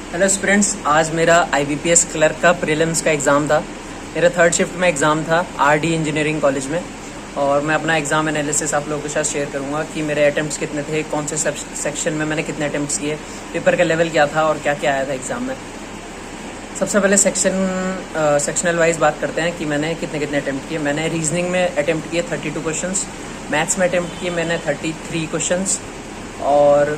Hello students, आज मेरा IBPS clerk का प्रीलिम्स का एग्ज़ाम था। मेरा थर्ड शिफ्ट में एग्ज़ाम था RD इंजीनियरिंग कॉलेज में। और मैं अपना एग्ज़ाम एनालिसिस आप लोगों के साथ शेयर करूंगा कि मेरे अटेम्प्ट्स कितने थे, कौन से सेक्शन में मैंने कितने अटेम्प्ट्स किए, पेपर का लेवल क्या था और क्या क्या आया था एग्ज़ाम में। सबसे पहले सेक्शनल वाइज बात करते हैं कि मैंने कितने कितने अटेम्प्ट किए। मैंने रीजनिंग में अटेम्प्ट किए 32 क्वेश्चंस, मैथ्स में अटेम्प्ट किए मैंने 33 क्वेश्चंस और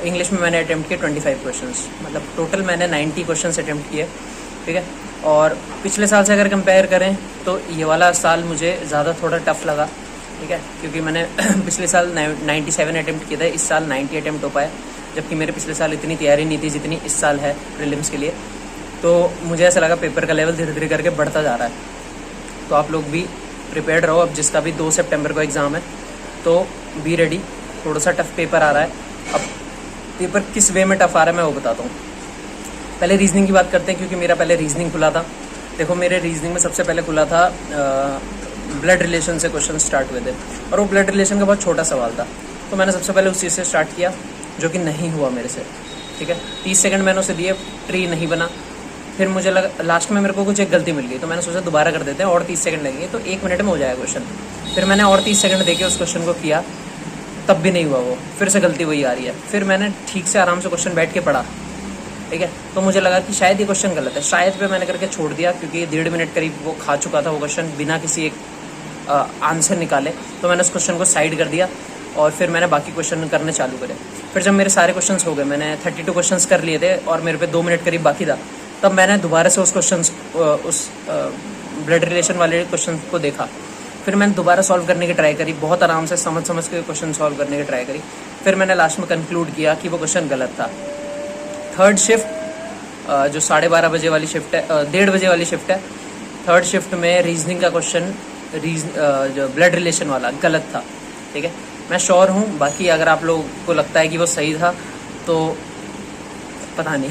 इंग्लिश में मैंने अटेम्प्ट किए 25 क्वेश्चंस। मतलब टोटल मैंने 90 क्वेश्चंस अटेम्प्ट किए, ठीक है। और पिछले साल से अगर कंपेयर करें तो ये वाला साल मुझे ज़्यादा थोड़ा टफ लगा, ठीक है, क्योंकि मैंने पिछले साल 97 अटेम्प्ट किए थे, इस साल 90 अटेम्प्ट हो पाए, जबकि मेरे पिछले साल इतनी तैयारी नहीं थी जितनी इस साल है प्रीलिम्स के लिए। तो मुझे ऐसा लगा पेपर का लेवल धीरे धीरे करके बढ़ता जा रहा है। तो आप लोग भी प्रिपेयर्ड रहो। अब जिसका भी 2 सितंबर को एग्ज़ाम है तो बी रेडी। थोड़ा सा टफ पेपर आ रहा है। अब पेपर किस वे में टफ आ रहा है मैं वो बताता हूँ। पहले रीजनिंग की बात करते हैं, क्योंकि मेरा पहले रीजनिंग खुला था। देखो, मेरे रीजनिंग में सबसे पहले खुला था ब्लड रिलेशन से क्वेश्चन स्टार्ट हुए थे, और वो ब्लड रिलेशन का बहुत छोटा सवाल था। तो मैंने सबसे पहले उस चीज़ से स्टार्ट किया, जो कि नहीं हुआ मेरे से, ठीक है। 30 सेकंड मैंने उसे दिए, ट्री नहीं बना। फिर मुझे लगा लास्ट में मेरे को कुछ एक गलती मिल गई, तो मैंने सोचा दोबारा कर देते हैं, और 30 सेकंड लगेंगे तो 1 मिनट में हो जाएगा क्वेश्चन। फिर मैंने और 30 सेकंड देके उस क्वेश्चन को किया, तब भी नहीं हुआ वो, फिर से गलती वही आ रही है। फिर मैंने ठीक से आराम से क्वेश्चन बैठ के पढ़ा, ठीक है। तो मुझे लगा कि शायद ये क्वेश्चन गलत है, शायद पे मैंने करके छोड़ दिया, क्योंकि ये 1.5 मिनट करीब वो खा चुका था वो क्वेश्चन बिना किसी एक आंसर निकाले। तो मैंने उस क्वेश्चन को साइड कर दिया और फिर मैंने बाकी क्वेश्चन करने चालू करे। फिर जब मेरे सारे क्वेश्चन हो गए, मैंने 32 क्वेश्चन कर लिए थे और मेरे पे 2 मिनट करीब बाकी था, तब मैंने दोबारा से उस ब्लड रिलेशन वाले क्वेश्चन को देखा। फिर मैंने दोबारा सॉल्व करने की ट्राई करी, बहुत आराम से समझ के क्वेश्चन सॉल्व करने की ट्राई करी। फिर मैंने लास्ट में कंक्लूड किया कि वो क्वेश्चन गलत था। थर्ड शिफ्ट जो 12:30 बजे वाली शिफ्ट है, 1:30 बजे वाली शिफ्ट है, थर्ड शिफ्ट में रीजनिंग का क्वेश्चन जो ब्लड रिलेशन वाला गलत था, ठीक है। मैं श्योर हूँ, बाकी अगर आप लोगों को लगता है कि वो सही था तो पता नहीं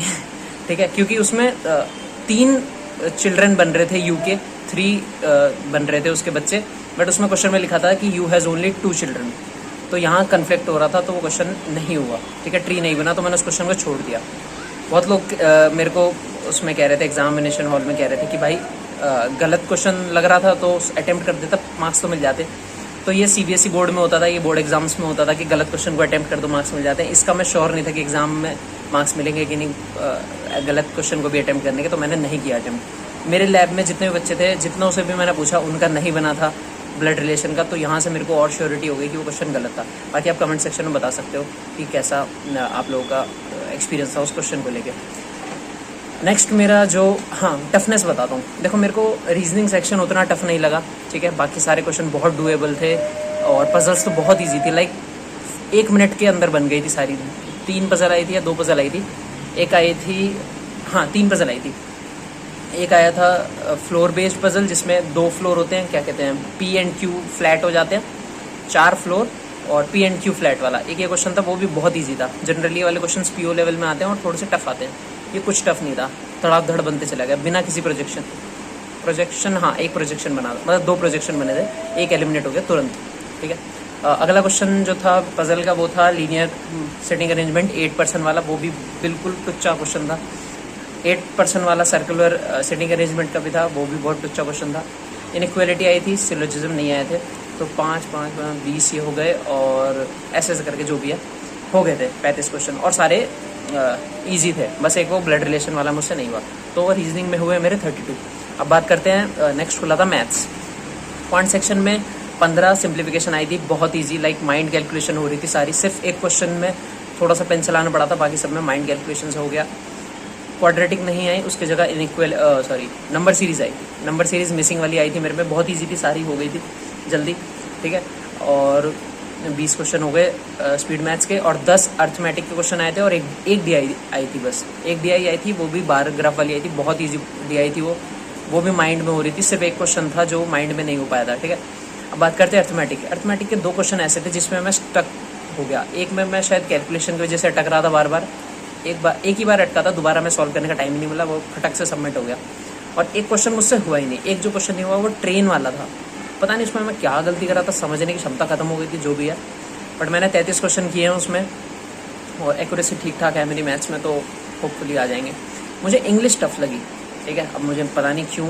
ठीक है, क्योंकि उसमें 3 चिल्ड्रन बन रहे थे यू के, 3 बन रहे थे उसके बच्चे, बट उसमें क्वेश्चन में लिखा था कि यू हैज़ ओनली 2 चिल्ड्रन। तो यहाँ कन्फ्लिक्ट हो रहा था, तो वो क्वेश्चन नहीं हुआ, ठीक है, ट्री नहीं बना, तो मैंने उस क्वेश्चन को छोड़ दिया। बहुत लोग मेरे को उसमें कह रहे थे, एग्जामिनेशन हॉल में कह रहे थे कि भाई गलत क्वेश्चन लग रहा था तो अटेम्प्ट कर देता, मार्क्स तो मिल जाते। तो ये CBSE बोर्ड में होता था, ये बोर्ड एग्जाम्स में होता था कि गलत क्वेश्चन को अटेम्प्ट कर दो, मार्क्स मिल जाते हैं। इसका मैं श्योर नहीं था कि एग्जाम में मार्क्स मिलेंगे कि नहीं गलत क्वेश्चन को भी अटेम्प्ट करने के, तो मैंने नहीं किया अटेम्प्ट। मेरे लैब में जितने भी बच्चे थे, जितना उसे भी मैंने पूछा, उनका नहीं बना था ब्लड रिलेशन का। तो यहाँ से मेरे को और श्योरिटी हो गई कि वो क्वेश्चन गलत था। बाकी आप कमेंट सेक्शन में बता सकते हो कि कैसा आप लोगों का एक्सपीरियंस था उस क्वेश्चन को लेकर। नेक्स्ट मेरा जो टफनेस बताता हूँ। देखो, मेरे को रीजनिंग सेक्शन उतना टफ नहीं लगा, ठीक है। बाकी सारे क्वेश्चन बहुत डूएबल थे और पजल्स तो बहुत ईजी थी, लाइक 1 मिनट के अंदर बन गई थी सारी। 3 पजल आई थी या 2 पजल आई थी, एक आई थी, 3 पजल आई थी। एक आया था फ्लोर बेस्ड पजल, जिसमें 2 फ्लोर होते हैं, क्या कहते हैं, P and Q फ्लैट हो जाते हैं, 4 फ्लोर, और P and Q फ्लैट वाला एक ये क्वेश्चन था, वो भी बहुत ईजी था। जनरली वाले क्वेश्चन PO लेवल में आते हैं और थोड़े से टफ आते हैं, ये कुछ टफ नहीं था, धड़ाधड़ बनते चला गया बिना किसी प्रोजेक्शन। एक प्रोजेक्शन बना, मतलब 2 प्रोजेक्शन बने थे, एक एलिमिनेट हो गया तुरंत, ठीक है। अगला क्वेश्चन जो था पजल का, वो था लीनियर सेटिंग अरेंजमेंट 8 पर्सन वाला, वो भी बिल्कुल टुच्चा क्वेश्चन था। 8 पर्सन वाला सर्कुलर सेटिंग अरेंजमेंट का भी था, वो भी बहुत टुच्चा क्वेश्चन था। इनइक्वालिटी आई थी, सिलोजिज्म नहीं आए थे, तो 5 5 20 ये हो गए, और ऐसे करके जो भी है हो गए थे 35 क्वेश्चन, और सारे ईजी थे। बस एक वो ब्लड रिलेशन वाला मुझसे नहीं हुआ। तो रीजनिंग में हुए मेरे 32। अब बात करते हैं, नेक्स्ट खुला था मैथ्स। पॉइंट सेक्शन में 15 सिंप्लीफिकेशन आई थी, बहुत ईजी, लाइक माइंड कैलकुलेशन हो रही थी सारी। सिर्फ एक क्वेश्चन में थोड़ा सा पेन चलाना पड़ा था, बाकी सब में माइंड कैलकुलेशन से हो गया। क्वाड्रेटिक नहीं आई, उसकी जगह नंबर सीरीज आई थी। नंबर सीरीज मिसिंग वाली आई थी मेरे में, बहुत ईजी थी, सारी हो गई थी जल्दी, ठीक है। और 20 क्वेश्चन हो गए स्पीड मैथ्स के, और 10 अर्थमेटिक के क्वेश्चन आए थे, और एक DI आई थी, बस एक DI आई थी, वो भी 12 ग्राफ वाली आई थी, बहुत ईजी DI थी वो भी माइंड में हो रही थी। सिर्फ एक क्वेश्चन था जो माइंड में नहीं हो पाया था, ठीक है। अब बात करते हैं अर्थमेटिक के 2 क्वेश्चन ऐसे थे जिसमें मैं स्टक हो गया। एक में मैं शायद कैलकुलेशन की वजह से अटक रहा था बार बार, एक ही बार अटका था, दोबारा मैं सॉल्व करने का टाइम नहीं मिला, वो फटक से सबमिट हो गया। और एक क्वेश्चन मुझसे हुआ ही नहीं। एक जो क्वेश्चन नहीं हुआ वो ट्रेन वाला था, पता नहीं उसमें मैं क्या गलती करा था, समझने की क्षमता खत्म हो गई थी, जो भी है। बट मैंने 33 क्वेश्चन किए हैं उसमें, और एक्यूरेसी ठीक ठाक है मेरी मैथ्स में, तो होपफुली आ जाएंगे। मुझे इंग्लिश टफ लगी, ठीक है। अब मुझे पता नहीं क्यों,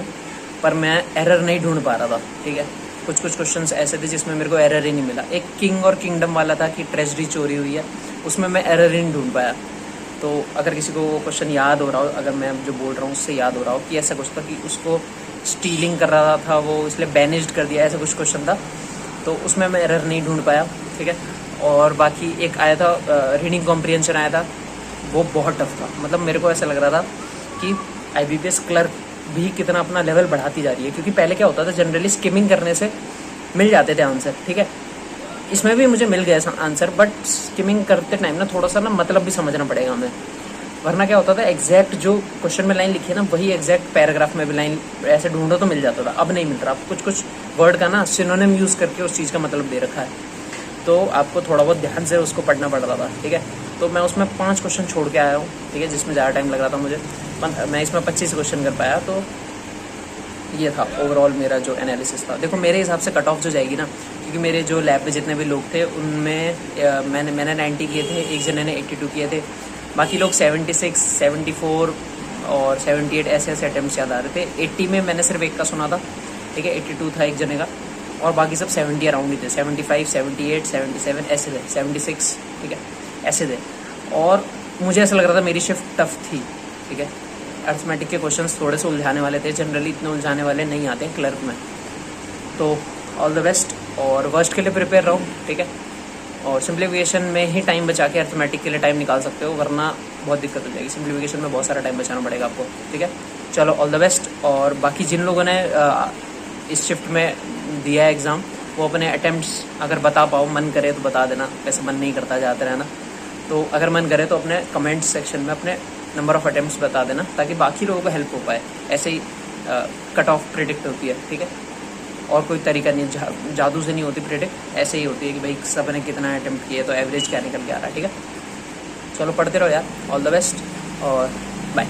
पर मैं एरर नहीं ढूंढ पा रहा था, ठीक है। कुछ क्वेश्चंस ऐसे थे जिसमें मेरे को एरर ही नहीं मिला। एक किंग और किंगडम वाला था कि ट्रेजरी चोरी हुई है, उसमें मैं एरर ही नहीं ढूंढ पाया। तो अगर किसी को वो क्वेश्चन याद हो रहा हो, अगर मैं जो बोल रहा हूँ उससे याद हो रहा हो कि ऐसा कुछ था कि उसको स्टीलिंग कर रहा था वो, इसलिए बैनिज्ड कर दिया, ऐसा कुछ क्वेश्चन था, तो उसमें मैं एरर नहीं ढूंढ पाया, ठीक है। और बाकी एक आया था रीडिंग कॉम्प्रिहेंशन आया था, वो बहुत टफ था। मतलब मेरे को ऐसा लग रहा था कि IBPS क्लर्क भी कितना अपना लेवल बढ़ाती जा रही है, क्योंकि पहले क्या होता था, जनरली स्किमिंग करने से मिल जाते थे आंसर, ठीक है। इसमें भी मुझे मिल गया आंसर, बट स्किमिंग करते टाइम ना थोड़ा सा ना मतलब भी समझना पड़ेगा हमें, वरना क्या होता था एग्जैक्ट जो क्वेश्चन में लाइन लिखी है ना वही एग्जैक्ट पैराग्राफ में भी लाइन ऐसे ढूंढो तो मिल जाता था। अब नहीं मिल रहा, कुछ कुछ वर्ड का ना सिनोनिम यूज़ करके उस चीज़ का मतलब दे रखा है, तो आपको थोड़ा बहुत ध्यान से उसको पढ़ना पड़ रहा था, ठीक है। तो मैं उसमें 5 क्वेश्चन छोड़ के आया हूँ, ठीक है, जिसमें ज़्यादा टाइम लग रहा था मुझे। मैं इसमें 25 क्वेश्चन कर पाया, तो ये था ओवरऑल मेरा जो एनालिसिस था। देखो मेरे हिसाब से कट ऑफ जो जाएगी ना, क्योंकि मेरे जो लैब में जितने भी लोग थे उनमें मैंने 90 किए थे, एक जने ने 82 किए थे, बाकी लोग 76, 74 और 78 ऐसे ऐसे अटैम्प्ट्स याद आ रहे थे। 80 में मैंने सिर्फ एक का सुना था, ठीक है, 82 था एक जने का, और बाकी सब 70 अराउंड ही थे, 75, 78, 77 ऐसे थे, 76, ठीक है, ऐसे थे। और मुझे ऐसा लग रहा था मेरी शिफ्ट टफ थी, ठीक है। अर्थमेटिक के क्वेश्चंस थोड़े से उलझाने वाले थे, जनरली इतने उलझाने वाले नहीं आते क्लर्क में। तो ऑल द बेस्ट, और वर्स्ट के लिए प्रिपेयर रहो, ठीक है। और सिंप्लीफिकेशन में ही टाइम बचा के अर्थमेटिक के लिए टाइम निकाल सकते हो, वरना बहुत दिक्कत हो जाएगी। सिंप्लीफिकेशन में बहुत सारा टाइम बचाना पड़ेगा आपको, ठीक है। चलो ऑल द बेस्ट। और बाकी जिन लोगों ने इस शिफ्ट में दिया है एग्ज़ाम, वो अपने अटैम्प्ट्स अगर बता पाओ, मन करे तो बता देना, वैसे मन नहीं करता जाते रहना, तो अगर मन करे तो अपने कमेंट सेक्शन में अपने नंबर ऑफ़ अटैम्प्ट्स बता देना, ताकि बाकी लोगों को हेल्प हो पाए। ऐसे ही कट ऑफ प्रिडिक्ट होती है, ठीक है, और कोई तरीका नहीं, जादू से नहीं होती प्रिडिक्ट, ऐसे ही होती है कि भाई सब ने कितना अटैम्प्ट किए तो एवरेज क्या निकल के आ रहा है, ठीक है। चलो पढ़ते रहो यार, ऑल द बेस्ट और बाय।